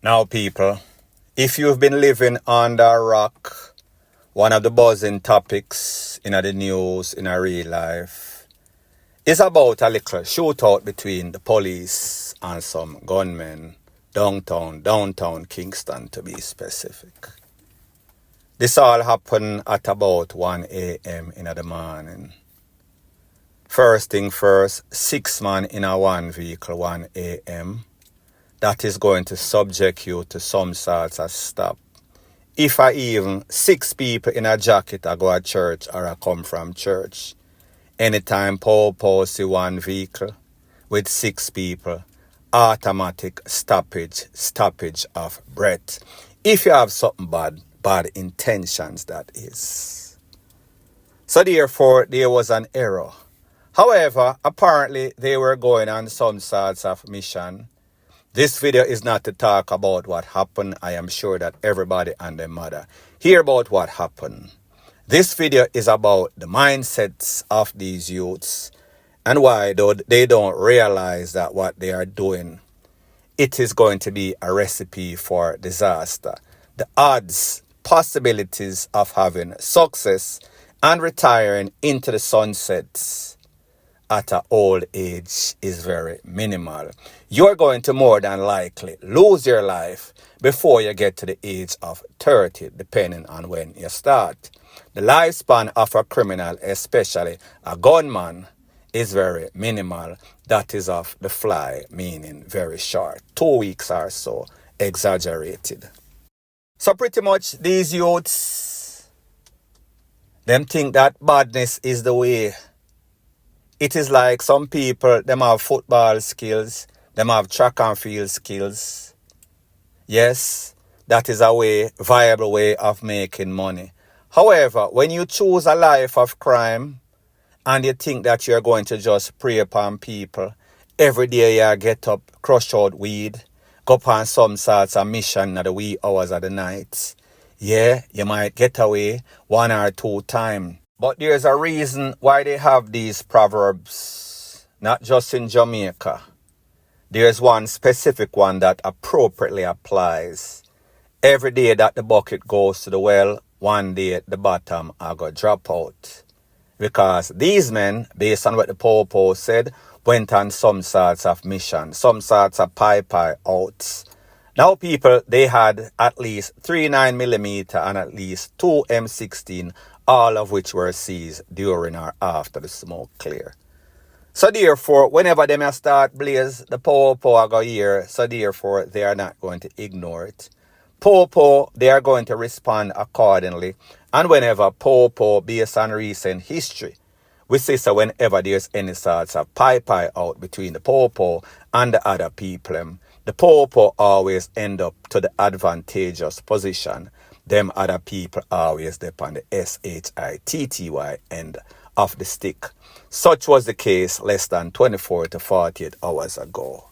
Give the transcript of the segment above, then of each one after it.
Now, people, if you've been living under a rock, one of the buzzing topics in the news in our real life is about a little shootout between the police and some gunmen downtown Kingston to be specific. This all happened at about 1 a.m. in the morning. First thing first, 6 men in a one vehicle 1 a.m. That is going to subject you to some sorts of stop. If I even 6 people in a jacket I go to church or I come from church, anytime Paul see one vehicle with 6 people, automatic stoppage of breath. If you have something bad intentions, that is. So therefore, there was an error. However, apparently they were going on some sorts of mission. This video is not to talk about what happened. I am sure that everybody and their mother hear about what happened. This video is about the mindsets of these youths and why they don't realize that what they are doing, it is going to be a recipe for disaster. The odds, possibilities of having success and retiring into the sunsets at an old age is very minimal. You're going to more than likely lose your life before you get to the age of 30, depending on when you start. The lifespan of a criminal, especially a gunman, is very minimal. That is of the fly, meaning very short. 2 weeks or so, exaggerated. So pretty much these youths, them think that badness is the way. It is like some people, them have football skills, them have track and field skills. Yes, that is a viable way of making money. However, when you choose a life of crime and you think that you're going to just prey upon people, every day you get up, crush out weed, go upon some sorts of mission at the wee hours of the night. Yeah, you might get away 1 or 2 times. But there's a reason why they have these proverbs, not just in Jamaica. There's one specific one that appropriately applies. Every day that the bucket goes to the well, one day at the bottom I go drop out. Because these men, based on what the Popo said, went on some sorts of mission, some sorts of pie outs. Now people, they had at least 3 9mm and at least 2 M16, all of which were seized during or after the smoke clear. So therefore, whenever they may start blaze, the Popo go here, so therefore they are not going to ignore it. Popo, they are going to respond accordingly. And whenever Popo, based on recent history, we see so whenever there's any sorts of pie out between the Popo and the other people, the Popo always end up to the advantageous position. Them other people always depend on the SHITTY end of the stick. Such was the case less than 24 to 48 hours ago.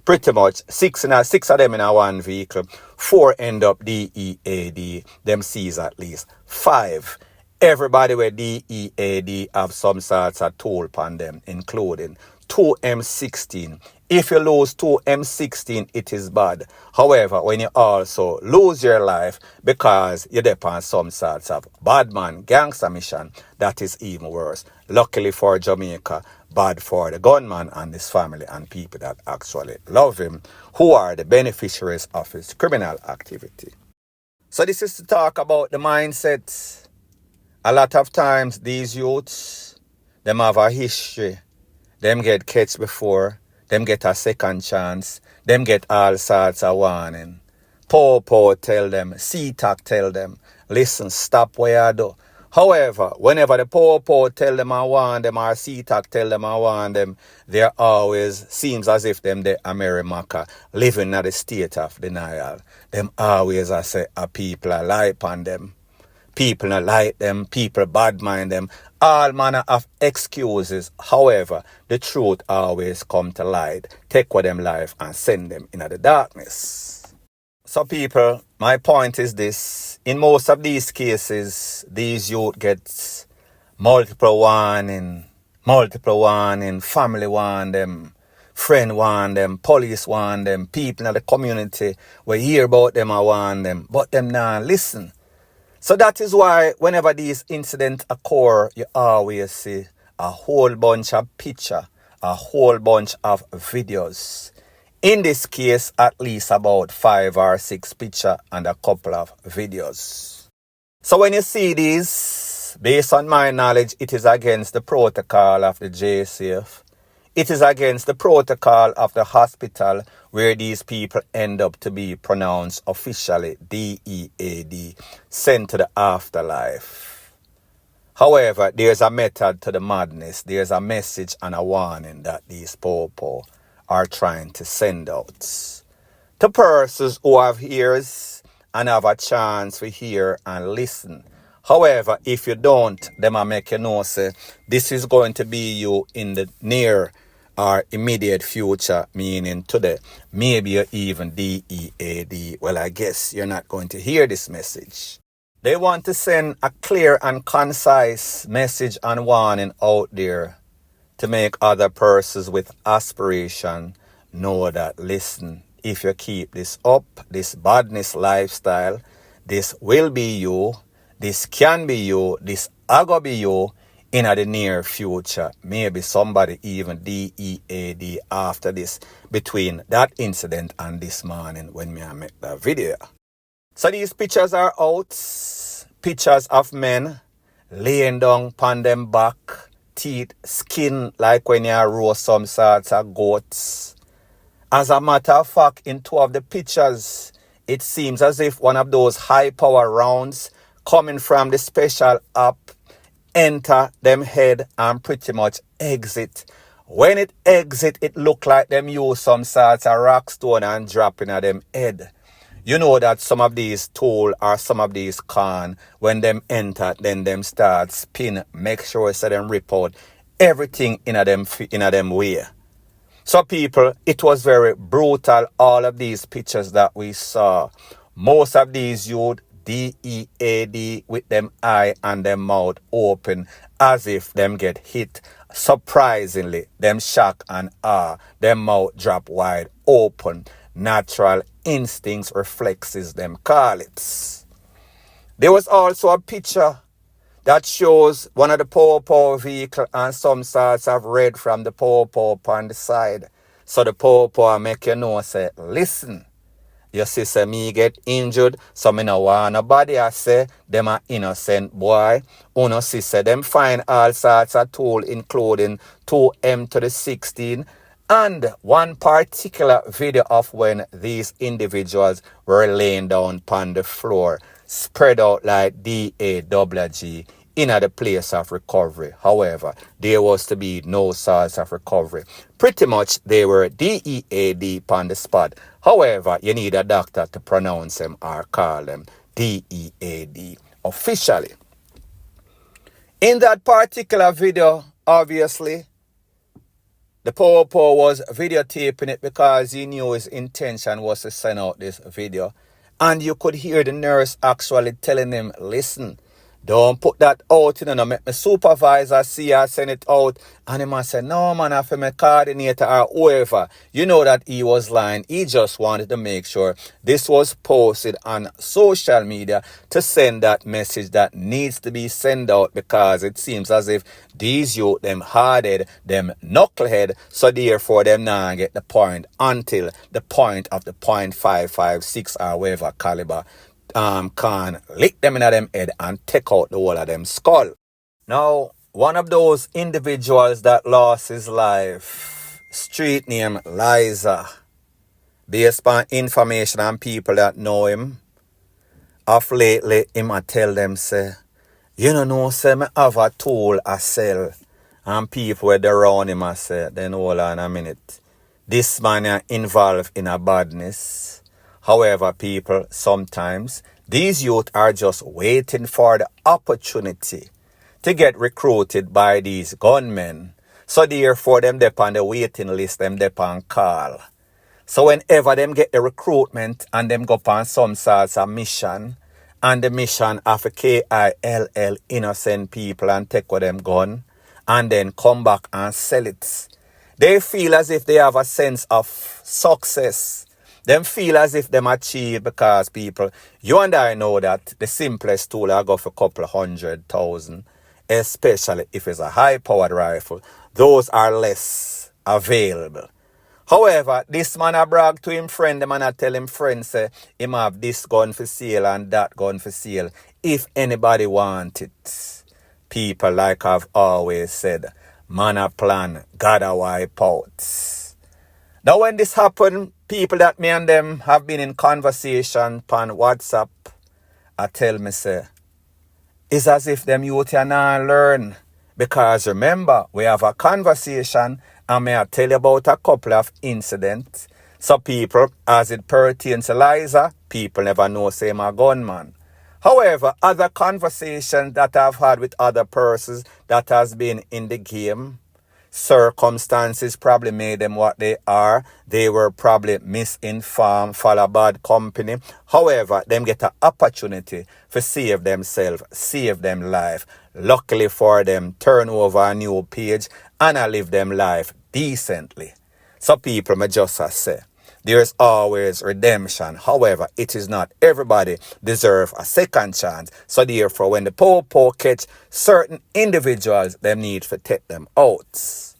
Pretty much 6 of them in a one vehicle, 4 end up DEAD, them seize at least 5. Everybody with DEAD have some sorts of tool upon them, including 2 M16. If you lose 2 M16, it is bad. However, when you also lose your life because you depend on some sorts of bad man, gangster mission, that is even worse. Luckily for Jamaica, bad for the gunman and his family and people that actually love him, who are the beneficiaries of his criminal activity. So this is to talk about the mindset. A lot of times these youths, them have a history. Them get catch before. Them get a second chance. Them get all sorts of warning. Popo tell them, CTOC tell them, listen, stop what you do. However, whenever the Popo tell them I warn them or CTOC tell them I warn them, they always seems as if them the America living in the state of denial. Them always I say a people are lie upon them. People not like them, people bad mind them, all manner of excuses. However, the truth always come to light. Take with them life and send them into the darkness. So people, my point is this. In most of these cases, these youth get multiple warning, family warn them, Friend want them, police want them, people in the community we hear about them, I want them, but them nah listen. So that is why whenever these incidents occur, you always see a whole bunch of picture, a whole bunch of videos. In this case, at least about 5 or 6 picture and a couple of videos. So when you see these, based on my knowledge, it is against the protocol of the JCF. It is against the protocol of the hospital where these people end up to be pronounced officially DEAD, sent to the afterlife. However, there's a method to the madness. There's a message and a warning that these people are trying to send out to persons who have ears and have a chance to hear and listen. However, if you don't, them I make you know, say, this is going to be you in the near or immediate future, meaning today, maybe you're even DEAD. Well, I guess you're not going to hear this message. They want to send a clear and concise message and warning out there to make other persons with aspiration know that, listen, if you keep this up, this badness lifestyle, this will be you, this can be you, this go be you in the near future. Maybe somebody even DEAD after this, between that incident and this morning when I make that video. So these pictures are out, pictures of men laying down upon them back, teeth, skin, like when you roast some sorts of goats. As a matter of fact, in 2 of the pictures, it seems as if one of those high power rounds coming from the special app enter them head and pretty much exit. When it exit, it look like them use some sorts of rock stone and dropping at them head. You know that some of these tool or some of these can, when them enter, then them start spin, make sure so them rip out everything in a them way. So people, it was very brutal, all of these pictures that we saw. Most of these youth DEAD with them eye and them mouth open as if them get hit. Surprisingly, them shock and them mouth drop wide open. Natural instincts, reflexes, them call it. There was also a picture that shows one of the power vehicle and some sorts of red from the power on the side. So the power make you know, say, listen, you see, say, me get injured, so me no want nobody. I say, them are innocent boy. Uno see, say, them find all sorts of tool, including 2M to the 16, and one particular video of when these individuals were laying down on the floor, spread out like DAWG in the place of recovery. However, there was to be no source of recovery. Pretty much they were DEAD on the spot. However, you need a doctor to pronounce them or call them DEAD officially. In that particular video, obviously, the power was videotaping it because he knew his intention was to send out this video. And you could hear the nurse actually telling him, listen, don't put that out, no, make my supervisor see I send it out. And he must say, no, man, I feel my coordinator or whoever. You know that he was lying. He just wanted to make sure this was posted on social media to send that message that needs to be sent out, because it seems as if these youth, them hard-head, them knucklehead, so therefore them not get the point until the point of the .556 or whatever caliber can lick them in them head and take out the whole of them skull. Now, one of those individuals that lost his life, street name Liza, based on information and people that know him, of lately him I tell them, say, you know, say me have a tool I sell, and people were around him I say, then hold on a minute. This man involved in a badness. However, people, sometimes these youth are just waiting for the opportunity to get recruited by these gunmen. So therefore, them dep on the waiting list, them dep on call. So whenever them get the recruitment and them go on some sorts of mission, and the mission of a KILL innocent people and take with them gun, and then come back and sell it, They feel as if they have a sense of success. Them feel as if them achieve because people, you and I know that the simplest tool I go for a couple 100,000, especially if it's a high-powered rifle, those are less available. However, this man a brag to him friend, the man a tell him friend say, him have this gun for sale and that gun for sale. If anybody want it, people like I've always said, man a plan, God a wipe out. Now when this happen, people that me and them have been in conversation on WhatsApp, I tell me say, it's as if them youth can not learn. Because remember, we have a conversation and may I tell you about a couple of incidents. So people, as it pertains to Liza, people never know say I'm a gunman. However, other conversations that I've had with other persons that has been in the game, circumstances probably made them what they are. They were probably misinformed, follow bad company. However, them get an opportunity to save themselves, save them life. Luckily for them, turn over a new page and I live them life decently. So people may just say, there is always redemption. However, it is not everybody deserve a second chance. So therefore, when the po catch certain individuals, them need to take them out.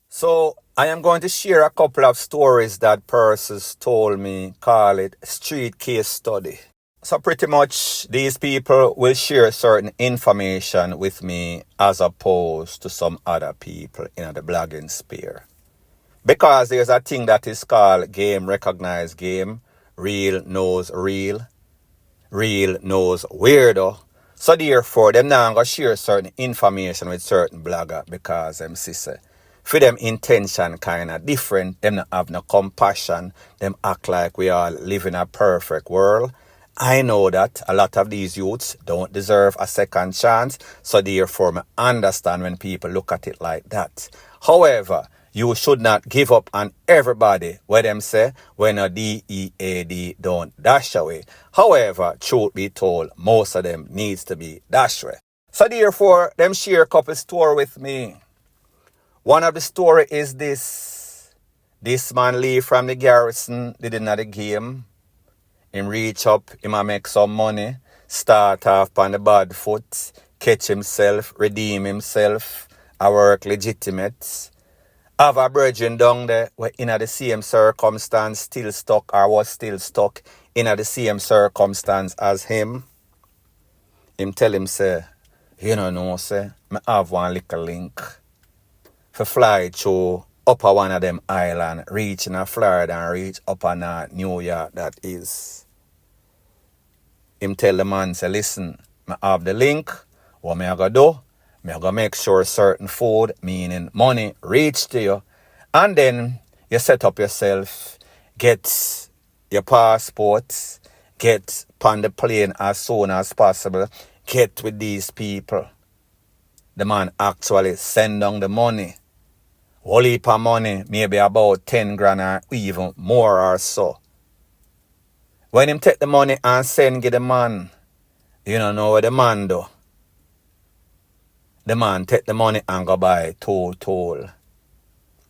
So I am going to share a couple of stories that persons told me, call it street case study. So pretty much these people will share certain information with me as opposed to some other people in the blogging sphere. Because there's a thing that is called game recognized game. Real knows real. Real knows weirdo. So therefore, them now going to share certain information with certain blogger because them say, for them intention kind of different. Them not have no compassion. Them act like we all live in a perfect world. I know that a lot of these youths don't deserve a second chance. So therefore, I understand when people look at it like that. However, you should not give up on everybody, where them say, when a DEAD don't dash away. However, truth be told, most of them needs to be dash away. So therefore, them share a couple story with me. One of the story is this. This man leave from the garrison, did another game. Him reach up, him a make some money, start off on the bad foot, catch himself, redeem himself, a work legitimate. Have a brethren down there where in the same circumstance still stuck or was still stuck in the same circumstance as him. Him tell him say, you know, say, I have one little link for fly through upper one of them island, reach in Florida and reach up on New York that is. Him tell the man, say, listen, I have the link, what me I go do? Me I go make sure certain food, meaning money, reach to you. And then you set up yourself, get your passports, get on the plane as soon as possible, get with these people. The man actually send down the money. Whole heap of money, maybe about 10 grand or even more or so. When him take the money and send give the man, you don't know what the man do. The man take the money and go buy toll.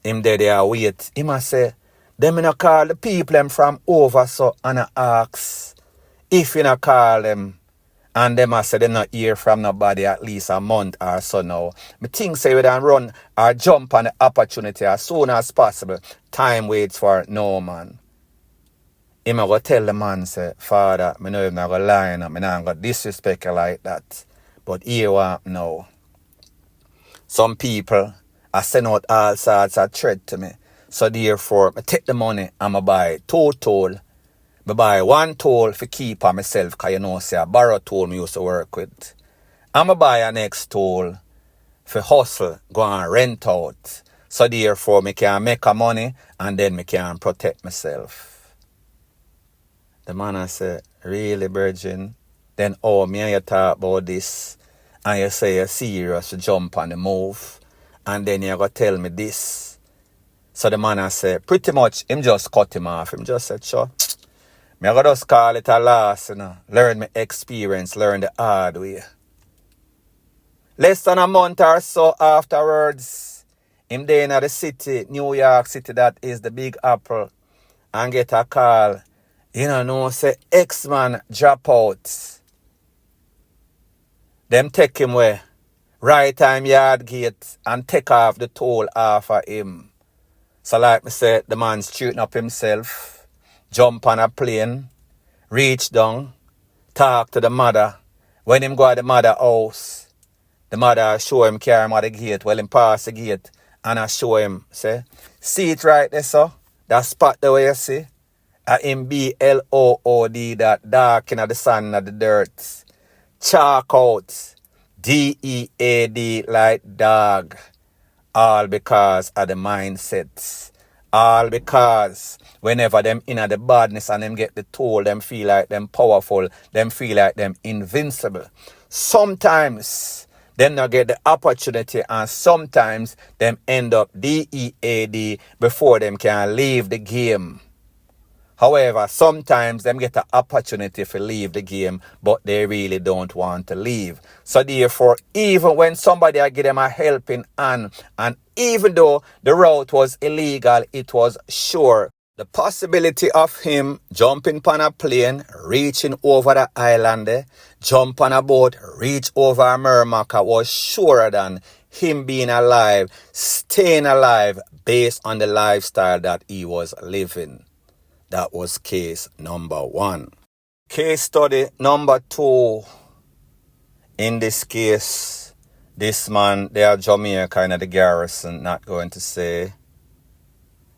Him there wait. He must say, them not call the people them from over so and ask if you not call them. And them must say they not hear from nobody at least a month or so now. Me think say we don't run or jump on the opportunity as soon as possible. Time waits for no man. Him go tell the man say, Father, me know you're not going to lie, me not going to disrespect you like that. But here what now. Some people are send out all sorts of threat to me. So therefore, I take the money and I buy two toll. I buy one toll for keep on myself because you know, say a borrow toll me used to work with. And I buy a next toll for hustle, go and rent out. So therefore, I can make a money and then I can protect myself. The man I say, really, virgin? Then, oh, me and you talk about this. And you say you're serious to jump on the move. And then you go tell me this. So the man I say, pretty much, him just cut him off. Him just said, sure. Me I go just call it a loss, you know. Learn my experience, learn the hard way. Less than a month or so afterwards, Him there in the city, New York City, that is the Big Apple, and get a call. Say X-Man drop out. Them take him where? Right time yard gate and take off the toll off of him. So like me said, the man straighten up himself, jump on a plane, reach down, talk to the mother. When him go to the mother house, the mother show him carry him at the gate. Well, him pass the gate and I show him, say, see it right there, sir? That spot the way you see? Him BLOOD, that dark in the sun and the dirt. Chalk out. DEAD like dog. All because of the mindsets. All because whenever them in the badness and them get the toll, them feel like them powerful. Them feel like them invincible. Sometimes them not get the opportunity and sometimes them end up DEAD before them can leave the game. However, sometimes them get an opportunity to leave the game, but they really don't want to leave. So therefore, even when somebody give them a helping hand, and even though the route was illegal, it was sure. The possibility of him jumping on a plane, reaching over the island, jump on a boat, reach over Mermaka was surer than him being alive, staying alive based on the lifestyle that he was living. That was case number 1. Case study number 2. In this case, this man, they are Jamaica in the garrison, not going to say.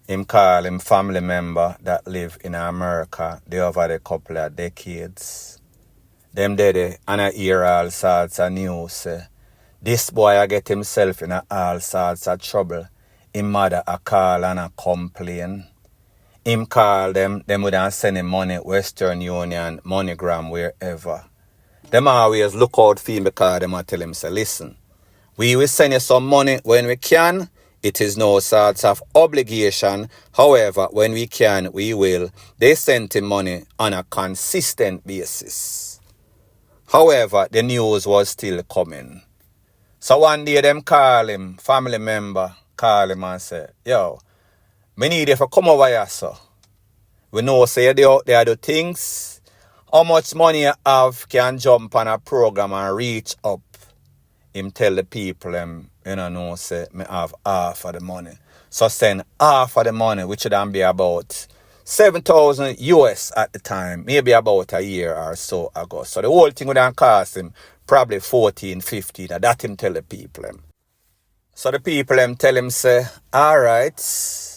Him call him family member that live in America. They over a couple of decades. Them did and I hear all sorts of news. This boy I get himself in all sorts of trouble. Him mother a call and a complain. Him call them would send him money, Western Union, MoneyGram, wherever. Them always look out for him because them tell him, say, listen, we will send you some money when we can. It is no sort of obligation. However, when we can, we will. They sent him money on a consistent basis. However, the news was still coming. So one day them call him, family member, call him and say, yo, me need you to come over here, sir. We know say they out there do things. How much money you have can jump on a program and reach up. Him tell the people say me have half of the money. So send half of the money, which would then be about 7,000 US at the time, maybe about a year or so ago. So the whole thing would then cost him probably 14, 15. That him tell the people. So the people tell him, say, all right.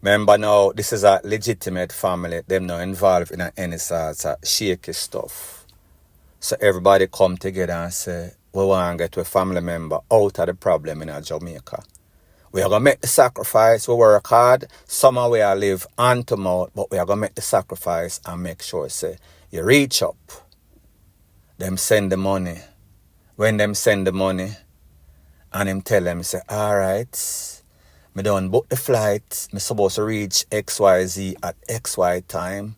Remember now, this is a legitimate family. Them not involved in any sort of shaky stuff. So everybody come together and say, we want to get a family member out of the problem in Jamaica. We are going to make the sacrifice. We work hard. Somehow we are live hand to mouth, but we are going to make the sacrifice and make sure, say, you reach up. Them send the money. When them send the money, and him tell them, say, all right, me done book the flight. Me supposed to reach XYZ at XY time.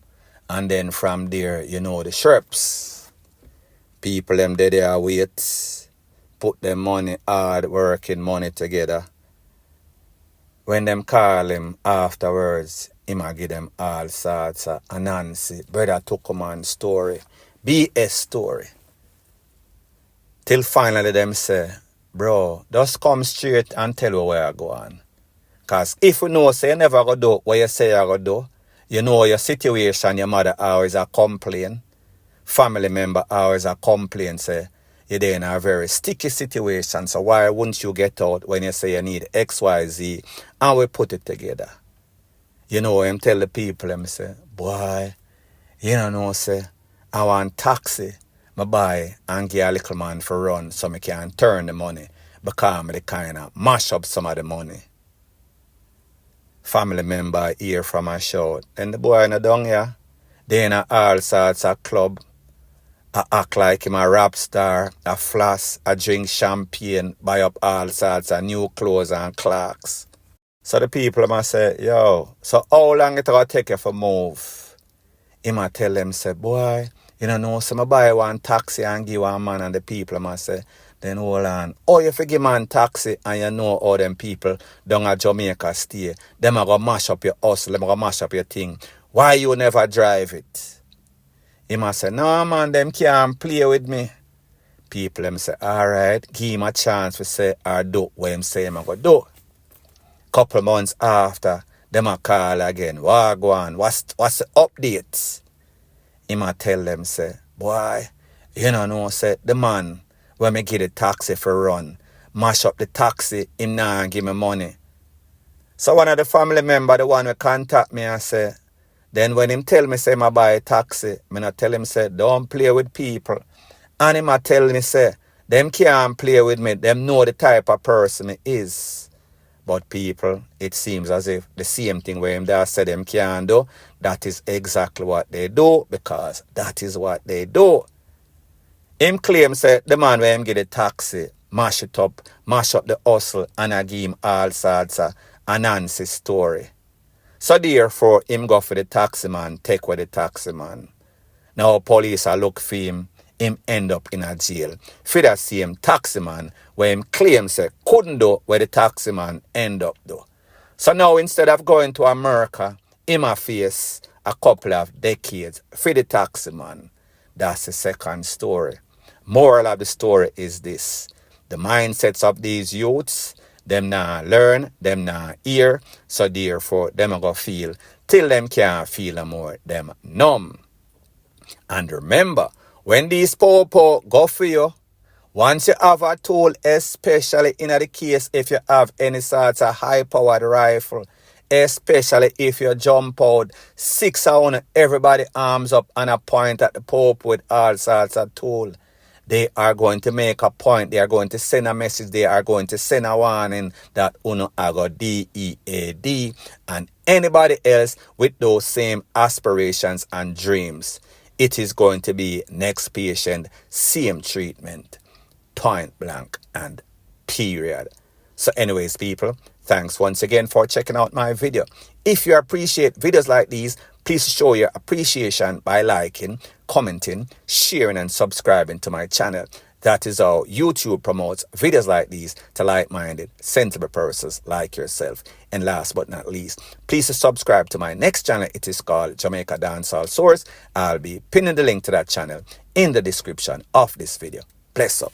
And then from there, the sherps. People them there wait. Put them money, hard working money together. When them call him afterwards, he might give them all sorts of Nancy, brother Tukuman story, BS story. Till finally them say, bro, just come straight and tell me where I go on. Because if you know, say you never go do what you say you go do, you know your situation, your mother always a complain, family member always a complain, say, you're in a very sticky situation, so why wouldn't you get out when you say you need XYZ and we put it together? Him tell the people, him say, boy, say, I want taxi, my buy and give a little man for run so I can turn the money, because I kind of mash up some of the money. Family member hear from a shout. Then the boy in the down here, they in all sorts of club. I act like him a rap star, a floss, a drink champagne, buy up all sorts of new clothes and clocks. So the people must say, yo, so how long it will take you for move? He might tell them, say, boy, so I buy one taxi and give one man, and the people must say, Then hold on. Oh, you forgive man taxi and you know all them people down at Jamaica stay. Them are going to mash up your hustle. Them are going to mash up your thing. Why you never drive it? He must say, no man, them can't play with me. People them say, alright, give him a chance to say or do what him say him going to do. Couple months after, them a call again. Wagwan, what's the update? He might tell them, say, boy, you know, say, the man, when me give the taxi for run, mash up the taxi, him nah give me money. So one of the family member, the one who contact me and say, then when him tell me, say, I buy a taxi, me not tell him, say, don't play with people. And him a tell me, say, them can't play with me, them know the type of person me is. But people, it seems as if the same thing where him there said them can't do, that is exactly what they do, because that is what they do. Him claim, say, the man where him get a taxi, mash it up, mash up the hustle, and I give him all sorts of Nancy story. So therefore, him go for the taxi man, take with the taxi man. Now police are look for him end up in a jail. For that same taxi man, where him claim say couldn't do where the taxi man end up do. So now instead of going to America, him a face a couple of decades for the taxi man. That's the second story. Moral of the story is this. The mindsets of these youths, them not learn, them not hear, so therefore them a go feel till them can't feel no more, them numb. And remember, when these po go for you, once you have a tool, especially in the case if you have any sort of high-powered rifle, especially if you jump out 6 on everybody arms up and a point at the Pope with all sorts of tool, they are going to make a point. They are going to send a message. They are going to send a warning that uno ago DEAD and anybody else with those same aspirations and dreams. It is going to be next patient, same treatment, point blank and period. So anyways, people, thanks once again for checking out my video. If you appreciate videos like these, please show your appreciation by liking, commenting, sharing, and subscribing to my channel. That is how YouTube promotes videos like these to like-minded, sensible persons like yourself. And last but not least, please subscribe to my next channel. It is called Jamaica Dancehall Source. I'll be pinning the link to that channel in the description of this video. Bless up.